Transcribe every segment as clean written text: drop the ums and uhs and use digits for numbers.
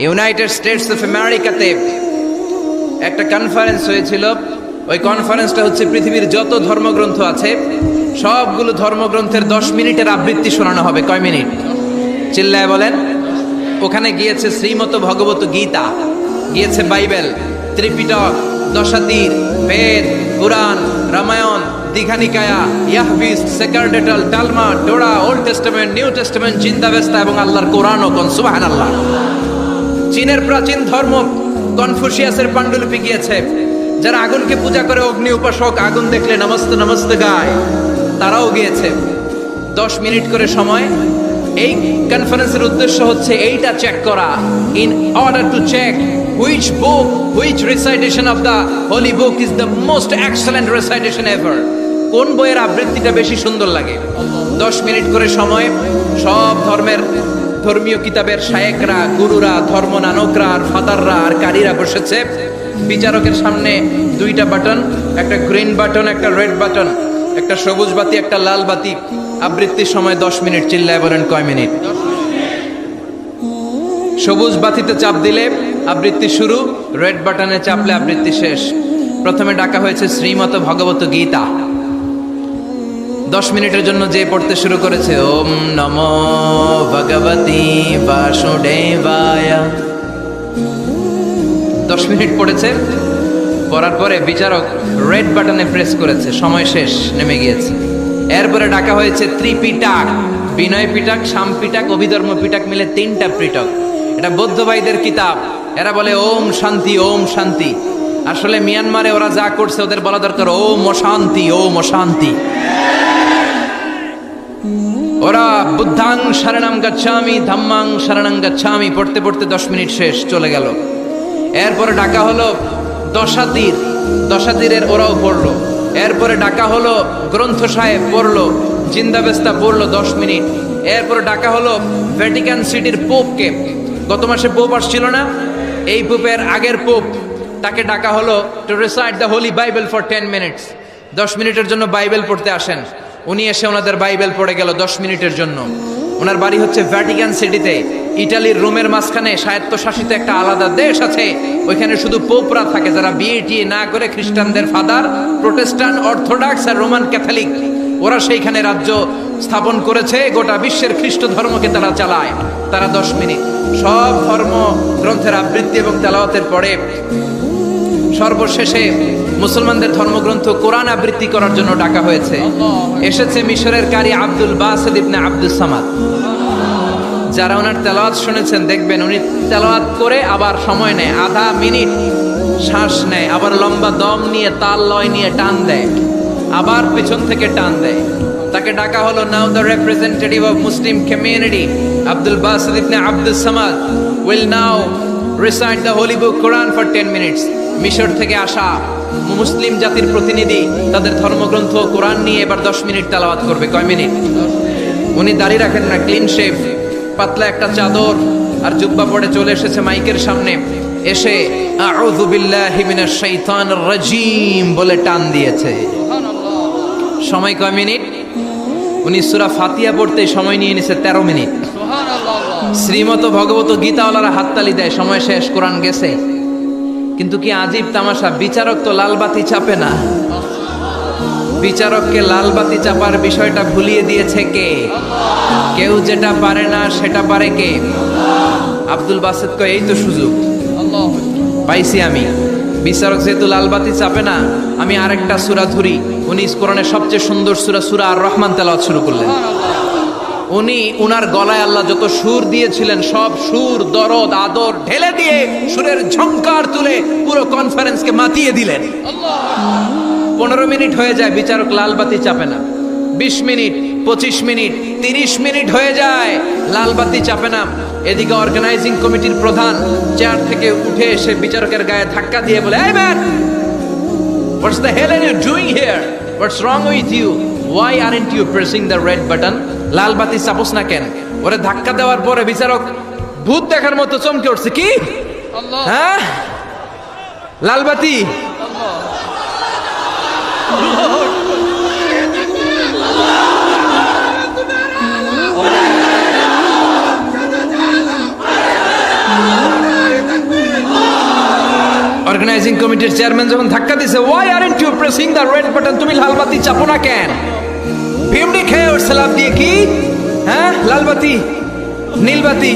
United states of আমেরিকাতে একটা conference হয়েছিল। ওই কনফারেন্সটা হচ্ছে পৃথিবীর যত ধর্মগ্রন্থ আছে সবগুলো ধর্মগ্রন্থের 10 মিনিটের আবৃত্তি শোনানো হবে। কয় মিনিট? চিল্লায় বলেন। ওখানে গিয়েছে শ্রীমত ভগবত গীতা, গিয়েছে বাইবেল, ত্রিপিটক, দশাতীর, বেদ, পুরাণ, রামায়ণ, দীঘানিকায়া, ইয়াহবিস, সেকারডেটাল, টালমা, ডোরা, ওল্ড টেস্টামেন্ট, নিউ টেস্টামেন্ট, জিন্দাবেস্তা এবং আল্লাহর কোরআন ও সুবহানাল্লাহ। চীনের প্রাচীন ধর্ম কনফুসিয়াসের পাণ্ডুলিপি গিয়েছে। যারা আগুনকে পূজা করে, অগ্নি উপাসক, আগুন দেখলে নমস্তে নমস্তে গায়, তারাও গিয়েছে। 10 মিনিট করে সময়। এই কনফারেন্সের উদ্দেশ্য হচ্ছে এইটা চেক করা, in order to check which book, which recitation of the holy book is the most excellent recitation ever. কোন বইয়ের আবৃত্তিটা বেশি সুন্দর লাগে। 10 মিনিট করে সময়। সব ধর্মের ধর্মীয় কিতাবের শায়েকরা, গুরুরা, ধর্ম নানকরা আর ফাদাররা আর কারীরা বসেছে। বিচারকের সামনে 2টা বাটন, একটা গ্রিন বাটন, একটা রেড বাটন, একটা সবুজ বাতি, একটা লাল বাতি। আবৃত্তির সময় 10 মিনিট। চিল্লায় বলেন কয় মিনিট? সবুজ বাতিতে চাপ দিলে আবৃত্তি শুরু, রেড বাটনে চাপলে আবৃত্তি শেষ। প্রথমে ডাকা হয়েছে শ্রীমত ভগবত গীতা। 10 মিনিটের জন্য যে পড়তে শুরু করেছে, ওম নমো ভগবতী বাসুদেবায়। 10 মিনিট পড়েছে। পড়ার পরে বিচারক রেড বাটনে প্রেস করেছে, সময় শেষ, নেমে গিয়েছে। এরপরে ডাকা হয়েছে ত্রিপিটক, বিনয় পিটক, শাম পিটক, অভিধর্ম পিটক মিলে 3টা পিটক। এটা বৌদ্ধ ভাইদের কিতাব। এরা বলে ওম শান্তি, ওম শান্তি। আসলে মিয়ানমারে ওরা যা করছে ওদের বলা দরকার ওম অশান্তি, ওম অশান্তি। ওরা বুদ্ধাং শরণং গচ্ছামি, ধাম্মাং শরণং গচ্ছামি পড়তে পড়তে 10 মিনিট শেষ, চলে গেল। এরপরে ডাকা হলো দশাতীর, দশাতীরের ওরাও পড়লো। এরপরে ডাকা হলো গ্রন্থ সাহেব, পড়লো। জিন্দাবেস্তা পড়লো 10 মিনিট। এরপরে ডাকা হলো ভ্যাটিকান সিটির পোপকে। গত মাসে পোপ আসছিল না? এই পোপের আগের পোপ, তাকে ডাকা হলো to recite the Holi Bible for 10 minutes. 10 মিনিটের জন্য বাইবেল পড়তে আসেন। উনি এসে ওনাদের বাইবেল পড়ে গেল 10 মিনিটের জন্য। ওনার বাড়ি হচ্ছে ভ্যাটিকান সিটিতে, ইটালির রোমের মাঝখানে স্বায়ত্তশাসিত একটা আলাদা দেশ আছে। ওইখানে শুধু পোপরা থাকে, যারা বিয়ে না করে খ্রিস্টানদের ফাদার, প্রোটেস্টান্ট, অর্থোডক্স আর রোমান ক্যাথলিক, ওরা সেইখানে রাজ্য স্থাপন করেছে। গোটা বিশ্বের খ্রিস্ট ধর্মকে তারা চালায়। তারা 10 মিনিট সব ধর্ম গ্রন্থের আবৃত্তি এবং তেলাওয়াতের পরে সর্বশেষে মুসলমানদের ধর্মগ্রন্থ কোরআন আবৃত্তি করার জন্য ডাকা হয়েছে। এসেছে মিশরের কারি Abdul Basit ibn Abdus Samad. যারা ওনার তেলাওয়াত শুনেছেন দেখবেন উনি তেলাওয়াত করে আবার সময় নেয়, আধা মিনিট শ্বাস নেয়, আবার লম্বা দম নিয়ে তাল লয় নিয়ে টান দেয়, আবার পিছন থেকে টান দেয়। তাকে ডাকা হলো now the representative of Muslim community Abdul Basit ibn Abdus Samad will now recite the holy book Quran for 10 minutes. মিশর থেকে আসা মুসলিম জাতির প্রতিনিধি তাদের ধর্মগ্রন্থ কোরআন নিয়ে এবার 10 মিনিট তেলাওয়াত করবে। কয় মিনিট? উনি দাঁড়িয়ে রাখেন না, ক্লিন শেভ, পাতলা একটা চাদর আর জুব্বা পরে চলে এসেছে মাইকের সামনে। এসে আউযু বিল্লাহি মিনাশ শাইতানির রাজীম বলে টান দিয়েছে। সময় কয় মিনিট? উনি সূরা ফাতিহা পড়তে সময় নিয়ে নিছে 13 মিনিট। শ্রীমত ভগবত গীতাওয়ালারা হাততালি দেয়, সময় শেষ, কোরআন গেছে। কিন্তু কি আজীব তামাশা, বিচারক তো লাল বাতি চাপে না। বিচারককে লাল বাতি চাপার বিষয়টা ভুলিয়ে দিয়েছে কে? কেউ যেটা পারে না সেটা পারে কে? আব্দুল বাসিত কয় এই তো সুযোগ পাইছি আমি। বিচারক যেহেতু লাল বাতি চাপে না, আমি আরেকটা সূরা ধরি। উনি কোরআনের সবচেয়ে সুন্দর সূরা, সূরা আর রহমান তেলাওয়াত শুরু করলেন। উনি উনার গলায় আল্লাহ যত সুর দিয়েছিলেন সব সুর, দরদ, আদর ঢেলে দিয়ে সুরের ঝংকার তুলে পুরো কনফারেন্সকে মাতিয়ে দিলেন। 15 মিনিট হয়ে যায়, বিচারক লাল বাতি চাপে না। 20 মিনিট, 25 মিনিট, 30 মিনিট হয়ে যায়, লাল বাতি চাপে না। এদিকে অর্গানাইজিং কমিটির প্রধান চেয়ার থেকে উঠে এসে বিচারকের গায়ে ধাক্কা দিয়ে বলে, এই man, what's the hell are you doing here? What's wrong with you? Why aren't you pressing the red button? লাল বাতি চাপোস না কেন? ওরে ধাক্কা দেওয়ার পরে বিচারক ভূত দেখার মতো চমকে উঠছে। কি? হ্যাঁ, লাল বাতি। অর্গানাইজিং কমিটির চেয়ারম্যান যখন ধাক্কা দিছে, why aren't you pressing the red button, তুমি লাল বাতি চাপো না কেন? ভিমডি খেয়ে ওর সালাপ দিয়ে কি, হ্যাঁ লাল বাতি নীল বাতি,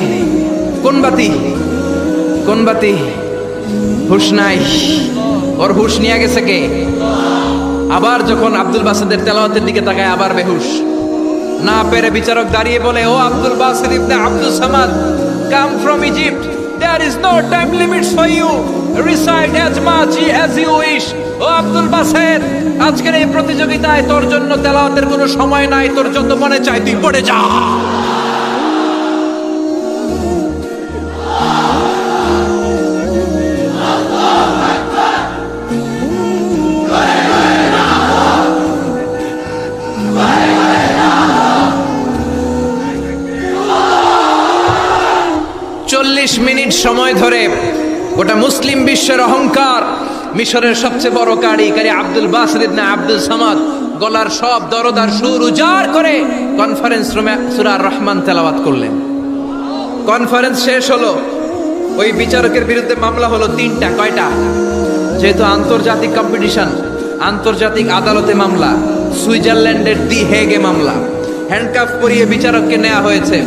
কোন বাতি কোন বাতি? হুশ নাই, ওর হুশ নিয়ে গেছে কে? আবার যখন আব্দুল বাসিদের তেলাওয়াতের দিকে তাকায় আবার বেহুশ। না পেরে বিচারক দাঁড়িয়ে বলে, ও Abdul Basit ibn Abdul Samad, come from Egypt, there is no time limits for you, recite as much as you wish. O Abdul Basit, আজকের এই প্রতিযোগিতায় তোর জন্য তেলাওয়াতের কোনো সময় নাই, তোর যত মনে চায় তুই পড়ে যা। মিনিট সময় ধরে গোটা মুসলিম বিশ্বের অহংকার, মিশরের সবচেয়ে বড় কারি Abdul Basit ibn Abdul Samad গলার সব দরদার সুর উজাড় করে কনফারেন্স রুমে সূরা রহমান তেলাওয়াত করলেন। কনফারেন্স শেষ হলো, ওই বিচারকের বিরুদ্ধে মামলা হলো 3টা। কয়টা? যেহেতু আন্তর্জাতিক কম্পিটিশন, আন্তর্জাতিক আদালতে মামলা, সুইজারল্যান্ডের দি হেগে মামলা। হ্যান্ডকাফ পরিয়ে বিচারককে নেওয়া হয়েছে।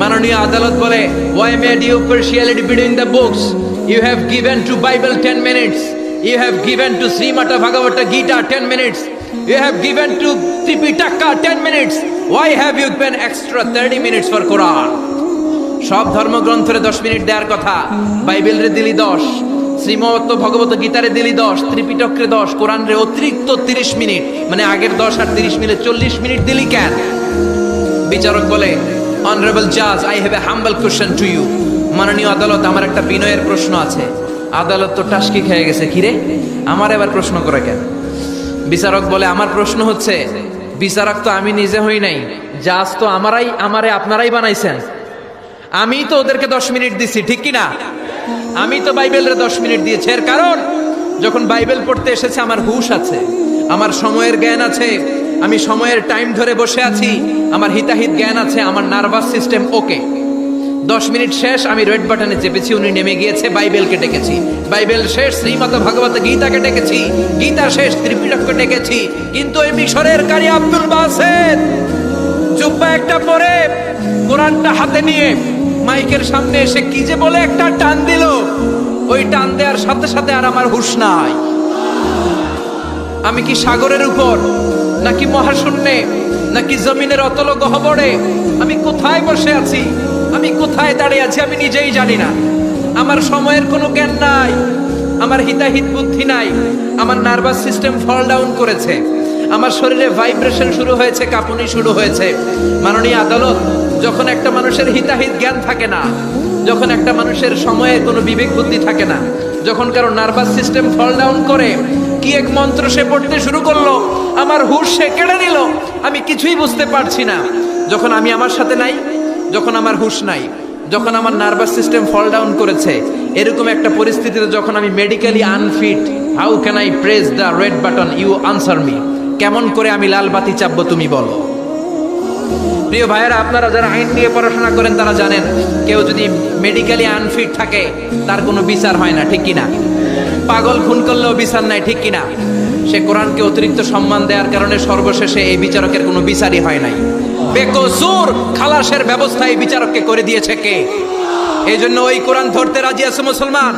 মাননীয় আদালত বলে, why made you partiality between the books? You have given to Bible 10 minutes. You have given to Srimata Bhagavata Gita 10 minutes. You have given to Tripitaka 10 minutes. Why have you given extra 30 minutes for Quran? সব ধর্মগ্রন্থরে 10 minute দেওয়ার কথা, বাইবেলরে দিলি 10, শ্রীমত ভগবত গীতারে দিলি 10, ত্রিপিটকরে 10, কোরআনরে অতিরিক্ত 30 minute, মানে আগের 10 আর 30 মিলে 40 minute দিলি কেন? বিচারক বলে, অনারেবল জাজ, I have a humble question to you. মাননীয় আদালত, আমার একটা বিনয়ের প্রশ্ন আছে। আদালত তো টাসকি খেয়ে গেছে, কিরে আমার এবার প্রশ্ন করে কেন? বিচারক বলে, আমার প্রশ্ন হচ্ছে, বিচারক তো আমি নিজে হই নাই, জাজ তো আমারে আপনারাই বানাইছেন। আমি তো ওদেরকে 10 মিনিট দিছি, ঠিক কি না? আমি তো বাইবেলের 10 মিনিট দিয়েছি। এর কারণ, যখন বাইবেল পড়তে এসেছে আমার হুশ আছে, আমার সময়ের জ্ঞান আছে, আমি সময়ের টাইম ধরে বসে আছি, আমার হিতাহিত জ্ঞান আছে, আমার নার্ভাস সিস্টেম ওকে। 10 মিনিট শেষ, আমি রেড বাটনে চেপেছি, উনি নেমে গিয়েছে, বাইবেলকে ডেকেছি, বাইবেল শেষ, শ্রীমত ভগবত গীতাকে ডেকেছি, গীতা শেষ, ত্রিপিটককে ডেকেছি। কিন্তু এই মিশরের কারি আব্দুল বাসিদ জুব্বা একটা পরে কোরআনটা হাতে নিয়ে মাইকের সামনে এসে কি যে বলে একটা টান দিল, ওই টান দেওয়ার সাথে সাথে আর আমার হুঁশ নাই। আমি কি সাগরের উপর, নাকি মহাশূন্যে, নাকি জমিনের অতল গহ্বরে? আমি কোথায় বসে আছি, আমি কোথায় দাঁড়িয়ে আছি, আমি নিজেই জানি না। আমার সময়ের কোনো জ্ঞান নাই, আমার হিতাহিত বুদ্ধি নাই, আমার নার্ভাস সিস্টেম ফল ডাউন করেছে, আমার শরীরে ভাইব্রেশন শুরু হয়েছে, কাঁপুনি শুরু হয়েছে। মাননীয় আদালত, যখন একটা মানুষের হিতাহিত জ্ঞান থাকে না, যখন একটা মানুষের সময়ে কোনো বিবেক বুদ্ধি থাকে না, যখন কারো নার্ভাস সিস্টেম ফল ডাউন করে, কি এক মন্ত্র সে পড়তে শুরু করলো, আমার হুঁশ সে কেড়ে নিল, আমি কিছুই বুঝতে পারছি না। যখন আমি আমার সাথে নাই, যখন আমার হুঁশ নাই, যখন আমার নার্ভাস সিস্টেম ফল ডাউন করেছে, এরকম একটা পরিস্থিতিতে যখন আমি medically unfit, how can I press the red button? You answer me. কেমন করে আমি লাল বাতি চাপবো তুমি বলো? প্রিয় ভাইয়েরা, আপনারা যারা আইন নিয়ে পড়াশোনা করেন তারা জানেন, কেউ যদি মেডিকেলি আনফিট থাকে তার কোনো বিচার হয় না, ঠিক কিনা? পাগল খুন করলেও বিচার নাই, ঠিক কিনা? সে কোরআনকে অতিরিক্ত সম্মান দেওয়ার কারণে সর্বশেষে এই বিচারকের কোনো বিচারই হয় নাই। বেকসুর খালাসের ব্যবস্থা এই বিচারককে করে দিয়েছে কে? এই জন্য ওই কোরআন ধরতে রাজি আছে মুসলমান।